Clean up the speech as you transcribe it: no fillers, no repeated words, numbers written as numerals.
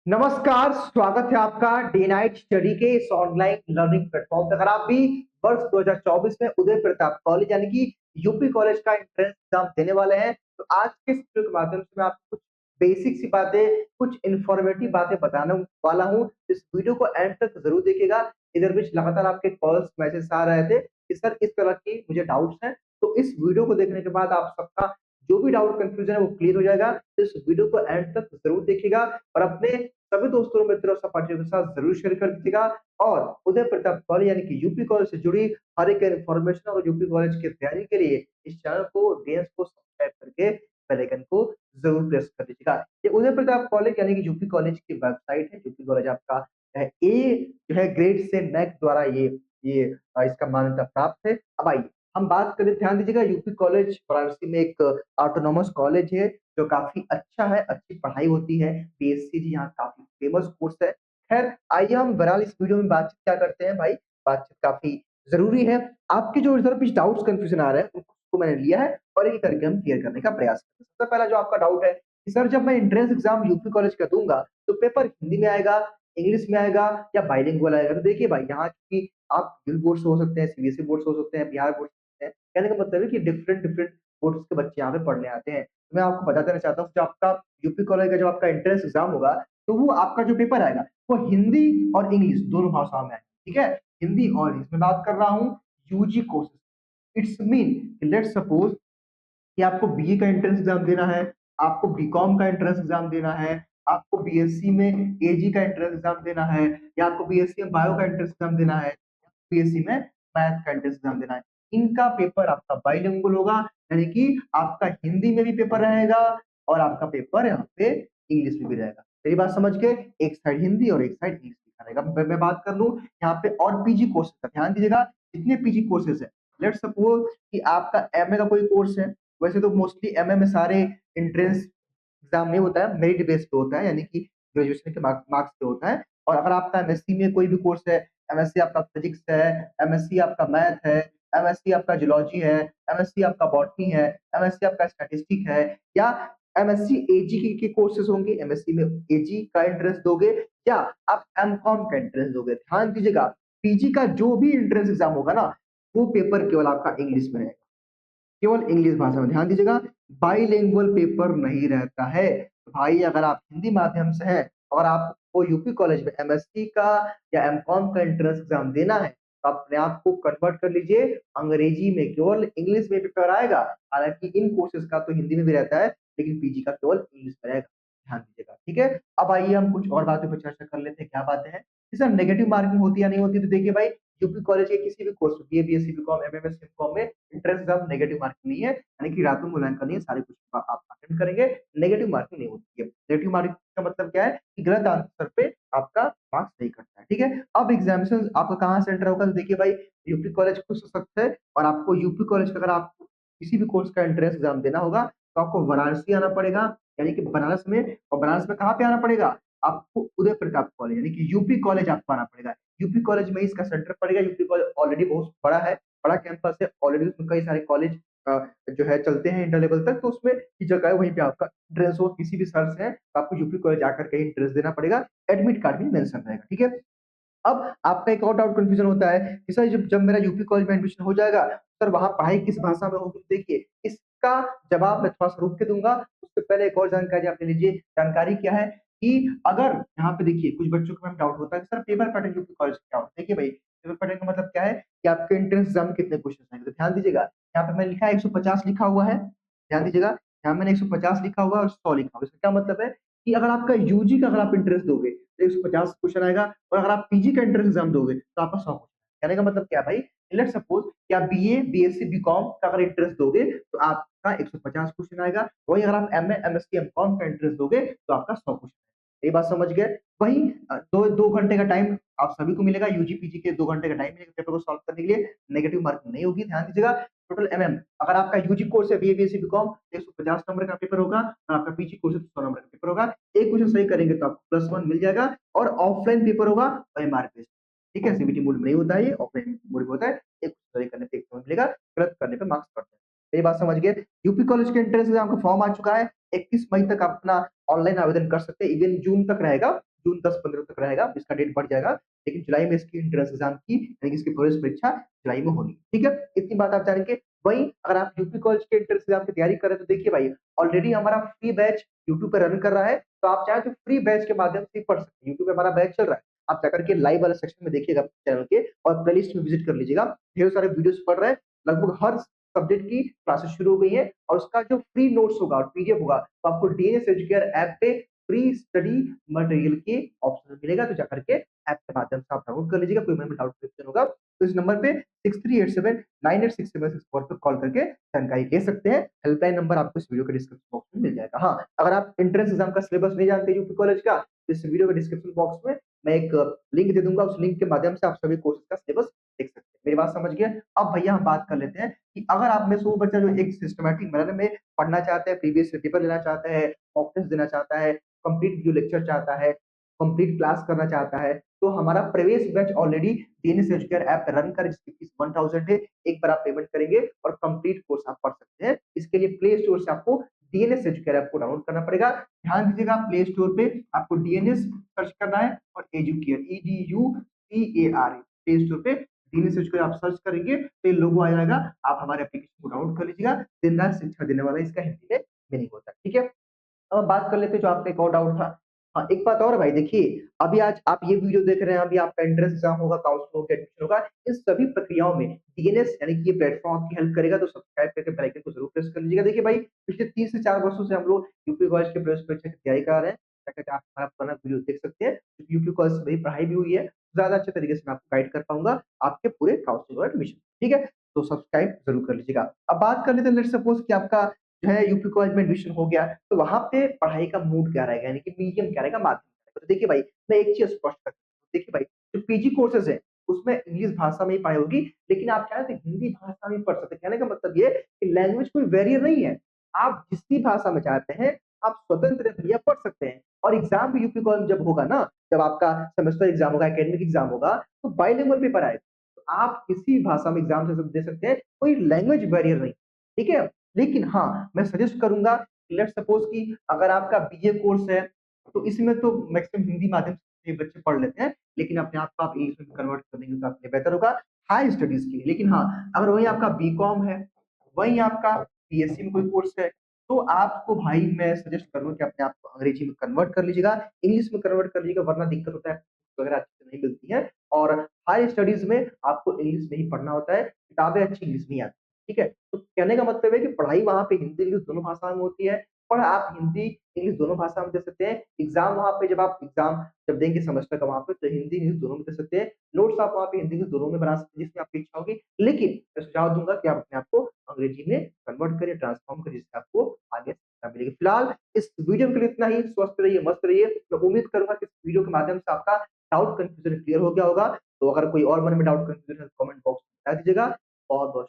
नमस्कार, स्वागत है आपका डे नाइट स्टडी के इस ऑनलाइन लर्निंग प्लेटफॉर्म पे। अगर आप भी वर्ष 2024 में उदय प्रताप कॉलेज यानी कि यूपी कॉलेज का एंट्रेंस एग्जाम देने वाले हैं, तो आज के इस वीडियो के माध्यम से मैं आपको कुछ बेसिक सी बातें, कुछ इन्फॉर्मेटिव बातें बताने वाला हूँ। इस वीडियो को एंड तक जरूर देखिएगा। इधर बीच लगातार आपके कॉल्स मैसेज आ रहे थे कि सर इस तरह की मुझे डाउट्स हैं, तो इस वीडियो को देखने के बाद आप सबका जो भी डाउट कंफ्यूजन है वो क्लियर हो जाएगा। तो इस वीडियो को एंड तक जरूर देखिएगा और अपने सभी दोस्तों मित्रों सहपाठियों के साथ जरूर शेयर कर दीजिएगा। और उदय प्रताप कॉलेज यानी कि यूपी कॉलेज से जुड़ी हर एक इन्फॉर्मेशन और यूपी कॉलेज की तैयारी के लिए इस चैनल को डीएस को सब्सक्राइब करके बेल आइकन को जरूर प्रेस कर दीजिएगा। ये उदय प्रताप कॉलेज यानी कि यूपी कॉलेज की वेबसाइट है। यूपी कॉलेज आपका ए जो है ग्रेड से नैक द्वारा ये इसका मान्यता प्राप्त है। अब आइए हम बात करें, ध्यान दीजिएगा। यूपी कॉलेज वाराणसी में एक ऑटोनॉमस कॉलेज है जो काफी अच्छा है, अच्छी पढ़ाई होती है। पीएससी जी यहाँ काफी फेमस कोर्स है। खैर आइए हम बहरहाल इस वीडियो में बातचीत क्या करते हैं भाई, बातचीत काफी जरूरी है। आपके जो इधर कुछ डाउट्स कंफ्यूजन आ रहे हैं उसको मैंने लिया है और एक करके हम क्लियर करने का प्रयास करते हैं। सबसे पहला जो आपका डाउट है कि सर जब मैं एंट्रेंस एग्जाम यूपी कॉलेज का दूंगा तो पेपर हिंदी में आएगा, इंग्लिश में आएगा या बाइलिंगुअल आएगा? तो देखिए भाई, यहाँ की आप यूपी बोर्ड से हो सकते हैं, सीबीएसई बोर्ड से हो सकते हैं, बिहार बोर्ड से हैं। कहने का मतलब है कि डिफरेंट डिफरेंट बोर्ड्स के बच्चे यहाँ पे पढ़ने आते हैं। तो मैं आपको बता देना चाहता हूँ, जो आपका यूपी कॉलेज का जो आपका एंट्रेंस एग्जाम होगा, तो वो आपका जो पेपर आएगा वो हिंदी और इंग्लिश दोनों भाषाओं में आएगा। ठीक है, हिंदी और इंग्लिश में बात कर रहा हूँ UG courses. It's mean let's suppose कि आपको बीए का एंट्रेंस एग्जाम देना है, आपको बीकॉम का एंट्रेंस एग्जाम देना है, आपको बीएससी में एजी का एंट्रेंस एग्जाम देना है, या आपको बीएससी में बायो का एंट्रेंस एग्जाम देना है, बीएससी में मैथ का एंट्रेंस एग्जाम देना है। इनका पेपर आपका बाइलिंगुअल होगा, यानी कि आपका हिंदी में भी पेपर रहेगा और आपका पेपर यहाँ पे इंग्लिश में भी रहेगा। मेरी बात समझ के, एक साइड हिंदी और एक साइड इंग्लिश लिखा रहेगा। मैं बात कर लूँ यहाँ पे और पीजी कोर्सेज का, ध्यान दीजिएगा। जितने पीजी कोर्सेज है, लेट्स सपोज कि आपका एमए का कोई कोर्स है। वैसे तो मोस्टली एमए में सारे एंट्रेंस एग्जाम नहीं होता है, मेरिट बेस पे होता है, यानी कि ग्रेजुएशन के मार्क्स पे होता है। और अगर आपका एमएससी में कोई भी कोर्स है, एमएससी आपका फिजिक्स है, एमएससी आपका मैथ है, एमएससी आपका जूलॉजी है, एमएससी आपका बॉटनी है, एमएससी आपका स्टैटिस्टिक है, या एमएससी एजी के कोर्सेज होंगे, एमएससी में एजी का एंट्रेंस दोगे, या आप एमकॉम का एंट्रेंस दोगे। ध्यान दीजिएगा, पीजी का जो भी एंट्रेंस एग्जाम होगा ना, वो पेपर केवल आपका इंग्लिश में रहेगा, केवल इंग्लिश भाषा में। ध्यान दीजिएगा, बाइलिंगुअल पेपर नहीं रहता है। तो भाई अगर आप हिंदी माध्यम से हैं और आपको यूपी कॉलेज में एमएससी का या एमकॉम का एंट्रेंस एग्जाम देना है, तो अपने आप को कन्वर्ट कर लीजिए अंग्रेजी में, केवल इंग्लिश में पेपर आएगा। हालांकि इन कोर्सेज का तो हिंदी में भी रहता है, लेकिन पीजी का केवल इंग्लिश में रहेगा। ध्यान दीजिएगा, ठीक है। अब आइए हम कुछ और बातों पर चर्चा कर लेते हैं। क्या बातें हैं कि सर नेगेटिव मार्किंग होती है या नहीं होती? तो देखिए भाई, यूपी कॉलेज के किसी भी course BA BSc BCom MMS MCom में एंट्रेंस एग्जाम नेगेटिव मार्किंग नहीं है, यानी कि रातों मूल्यांकन नहीं है, सारे कुछ आप अटेंड करेंगे, नेगेटिव मार्किंग नहीं होती है। नेगेटिव मार्किंग का मतलब क्या है कि गलत आंसर पे आपका मार्क्स नहीं कटता है। ठीक है, अब एग्जामिनेशन आपका कहाँ सेंटर होगा? तो देखिए भाई, यूपी कॉलेज खुद सशक्त है और आपको यूपी कॉलेज का अगर आपको किसी भी कोर्स का एंट्रेंस एग्जाम देना होगा तो आपको वाराणसी आना पड़ेगा, यानी कि बनारस में। और बनारस में कहाँ पे आना पड़ेगा? आपको उदय प्रताप कॉलेज यानी कि यूपी कॉलेज आपको आना पड़ेगा। यूपी कॉलेज में इसका सेंटर पड़ेगा। यूपी कॉलेज ऑलरेडी बहुत बड़ा है, बड़ा कैंपस है ऑलरेडी, उसमें कई सारे कॉलेज जो है चलते हैं इंटर लेवल तक। तो उसमें की जगह है, वहीं पे आपका एंट्रेंस हो किसी भी शहर से है तो आपको यूपी कॉलेज आकर के एंट्रेंस देना पड़ेगा। एडमिट कार्ड में मेंशन रहेगा। ठीक है, अब आपका एक और डाउट कंफ्यूजन होता है कि सर जब जब मेरा यूपी कॉलेज में एडमिशन हो जाएगा, सर वहां पढ़ाई किस भाषा में होगी? देखिए, इसका जवाब मैं थोड़ा सा रुक के दूंगा, उससे पहले एक और जानकारी आप ले लीजिए। जानकारी क्या है कि अगर यहाँ पे देखिए कुछ बच्चों को डाउट होता है कि sir paper pattern UP college का क्या होता है। देखिए भाई, पेपर पैटर्न का मतलब क्या है कि आपके एंट्रेंस एग्जाम कितने क्वेश्चन आएंगे। तो ध्यान दीजिएगा, यहाँ पे मैंने लिखा है 150 लिखा हुआ है। ध्यान दीजिएगा, यहाँ मैंने 150 लिखा हुआ है और 100 लिखा हुआ है। इसका क्या मतलब है कि अगर आपका यूजी का अगर आप इंटरेस्ट दोगे तो 150 क्वेश्चन आएगा, और अगर आप पीजी का एंट्रेंस एग्जाम दोगे तो आपका 100 क्वेश्चन। कहने का मतलब क्या है भाई, लेट्स सपोज कि आप बीए बीएससी बीकॉम का अगर इंटरेस्ट दोगे तो आपका 150 क्वेश्चन आएगा। वहीं अगर आप एमए एमएससी एमकॉम का इंटरेस्ट दोगे तो आपका 100 क्वेश्चन। ये बात समझ गए? वही दो दो घंटे का टाइम आप सभी को मिलेगा, यूजी पीजी के 2 घंटे का टाइम मिलेगा पेपर को सॉल्व करने के लिए। नेगेटिव मार्किंग नहीं होगी। ध्यान दीजिएगा, टोटल एमएम, अगर आपका यूजी कोर्स है बीए बीएससी बीकॉम 150 नंबर का पेपर होगा, और आपका पीजी कोर्स है 100 नंबर का पेपर होगा। एक क्वेश्चन सही करेंगे तो आपको +1 मिल जाएगा, और ऑफलाइन पेपर होगा ओएमआर पे। ठीक है, सीबीटी मोड में नहीं होता है, ये ऑफलाइन मोड में होता है। एक सही करने पे 1 पॉइंट मिलेगा, गलत करने पे मार्क्स कटते हैं। ये बात समझ गए? यूपी कॉलेज के एंट्रेंस एग्जाम का फॉर्म आ चुका है, 31 मई तक आप अपना ऑनलाइन आवेदन कर सकते हैं, इवन जून तक रहेगा। जून 10-15 तक रहेगा, इसका डेट बढ़ जाएगा, लेकिन जुलाई में इसकी एंट्रेंस एग्जाम की यानी कि इसकी प्रवेश परीक्षा जुलाई में होनी है। ठीक है, इतनी बात आप जानेंगे। वहीं अगर आप यूपी कॉलेज के एंट्रेंस एग्जाम की तैयारी कर रहे हैं तो देखिए भाई, ऑलरेडी हमारा फ्री बैच यूट्यूब पे रन कर रहा है, तो आप चाहे तो फ्री बैच के माध्यम से ही पढ़ सकते हैं। यूट्यूब पे हमारा बैच चल रहा है, आप जाकर के लाइव वाला सेक्शन में देखिएगा चैनल के, और प्लेलिस्ट में विजिट कर लीजिएगा, ढेर सारे वीडियोस पढ़ रहे हैं, लगभग हर सब्जेक्ट की क्लासेस शुरू हो गई है, और उसका जो फ्री नोट्स होगा और पीडीएफ होगा, तो आपको डीएनएस एजुकेयर ऐप पे फ्री स्टडी मटेरियल के ऑप्शन मिलेगा, तो जाकर के ऐप के माध्यम से आप डाउनलोड कर लीजिएगा। कोई मन में डाउट क्वेश्चन होगा तो इस नंबर पे 6387986764 पे कॉल करके जानकारी ले सकते हैं। हेल्पलाइन नंबर आपको इस वीडियो के डिस्क्रिप्शन बॉक्स में मिल जाएगा। हाँ, अगर आप एंट्रेंस एग्जाम का सिलेबस नहीं जानते यूपी कॉलेज का, तो इस वीडियो के डिस्क्रिप्शन बॉक्स में मैं एक लिंक दे दूंगा, उस लिंक के माध्यम से आप सभी कोर्सेज का सिलेबस देख सकते हैं। मेरी बात समझ गए? अब भैया हम बात कर लेते हैं कि अगर आप में से वो बच्चा जो एक सिस्टमैटिक मैनर में पढ़ना चाहता है, प्रीवियस पेपर लेना चाहता है, मॉक टेस्ट देना चाहता है, कंप्लीट वीडियो लेक्चर चाहता है, कंप्लीट क्लास करना चाहता है, तो हमारा प्रवेश batch already DNS educare app पे रन कर, जिसकी फीस 1000 है। एक बार आप पेमेंट करेंगे और कंप्लीट कोर्स आप पढ़ सकते हैं। इसके लिए प्ले स्टोर से आपको डीएनएस एजुकेयर ऐप को डाउनलोड करना पड़ेगा। ध्यान दीजिएगा, प्ले स्टोर पे आपको डीएनएस सर्च करना है और एजुकेयर EDUCAR प्ले स्टोर पे डीएनएस एजुकेयर आप सर्च करेंगे तो ये लोगो आ जाएगा। आप हमारे एप्लीकेशन को डाउनलोड कर लीजिएगा। दिन रात शिक्षा देने वाला इसका हिंदी में मीनिंग होता है। ठीक है, अब बात कर लेते हैं जो आपका एक और डाउट था। हाँ, एक बात और है भाई, देखिए, अभी आज आप ये वीडियो देख रहे हैं, अभी आपका एंट्रेंस एग्जाम होगा, काउंसलिंग होगा, एडमिशन होगा, इन सभी प्रक्रियाओं में डीएनएस यानी कि ये प्लेटफॉर्म आपकी हेल्प करेगा, तो सब्सक्राइब करके बेल आइकन को जरूर प्रेस कर लीजिएगा। देखिए भाई, पिछले 3 से 4 वर्षों से हम लोग यूपी कॉलेज के प्रवेश परीक्षा की तैयारी करा रहे हैं। ताकि आप हमारा पुराना वीडियो देख सकते हैं, क्योंकि यूपी कॉलेज से मेरी पढ़ाई भी हुई है, ज्यादा अच्छे तरीके से मैं आपको गाइड कर पाऊंगा आपके पूरे काउंसलिंग और एडमिशन। ठीक है, तो सब्सक्राइब जरूर कर लीजिएगा। अब बात कर लेते हैं, लेट्स सपोज कि आपका जो है यूपी कॉलेज में एडमिशन हो गया, तो वहाँ पे पढ़ाई का मूड क्या रहेगा, यानी कि मीडियम क्या रहेगा, माध्यम क्या रहेगा? तो देखिए भाई, मैं एक चीज़ स्पष्ट कर दूँ, देखिए भाई, जो पीजी कोर्सेज़ हैं, उसमें इंग्लिश भाषा में ही पढ़ाई होगी, लेकिन आप चाहें तो हिंदी भाषा में पढ़ सकते हैं। कहने का मतलब ये है कि लैंग्वेज कोई बैरियर नहीं है। आप जिस भी भाषा में चाहते हैं, आप स्वतंत्र हैं भैया, पढ़ सकते हैं। और एग्ज़ाम भी यूपी कॉलेज में जब होगा ना, जब आपका सेमेस्टर एग्ज़ाम होगा, एकेडमिक एग्ज़ाम होगा, तो बाइलिंगुअल पेपर आएगा। तो आप किसी भाषा में एग्ज़ाम दे सकते हैं, कोई लैंग्वेज बैरियर नहीं। ठीक है? लेकिन हाँ, मैं सजेस्ट करूँगा, लेट्स सपोज कि अगर आपका बीए कोर्स है, तो इसमें तो मैक्सिमम हिंदी माध्यम से बच्चे पढ़ लेते हैं, लेकिन अपने आप को आप इंग्लिश में कन्वर्ट कर देंगे तो आपके लिए बेहतर होगा हायर स्टडीज़ के लिए। लेकिन हाँ, अगर वही आपका बीकॉम है, वही आपका बीएससी में कोई कोर्स है, तो आपको भाई मैं सजेस्ट करूँगा कि अपने आप को अंग्रेजी में कन्वर्ट कर लीजिएगा, इंग्लिश में कन्वर्ट कर लीजिएगा, वरना दिक्कत होता है, वगैरह अच्छे से नहीं मिलती है, और हायर स्टडीज़ में आपको इंग्लिश में ही पढ़ना होता है, किताबें अच्छी इंग्लिश में ही आती हैं। ठीक है? तो कहने का मतलब है कि पढ़ाई वहाँ पे हिंदी, इंग्लिश दोनों भाषा में होती है, और आप हिंदी, इंग्लिश दोनों भाषा में दे सकते हैं। एग्ज़ाम वहाँ पे जब आप एग्ज़ाम जब देंगे सेमेस्टर का वहाँ पे, तो हिंदी, इंग्लिश दोनों में दे सकते हैं। नोट्स आप वहाँ पे हिंदी, इंग्लिश दोनों में बना सकते हैं, जिसमें आपकी इच्छा होगी। लेकिन मैं सुझाव दूँगा कि आप अपने आप को अंग्रेजी में कन्वर्ट करिए, ट्रांसफ़ॉर्म करिए, जिससे आपको आगे सफलता मिलेगी। फिलहाल इस वीडियो के लिए इतना ही। स्वस्थ रहिए, मस्त रहिए। मैं उम्मीद करूँगा कि इस वीडियो के माध्यम से आपका डाउट, कन्फ्यूज़न क्लियर हो गया होगा। तो अगर कोई और मन में डाउट, कन्फ्यूज़न है, तो कमेंट बॉक्स में बता दीजिएगा। बहुत-बहुत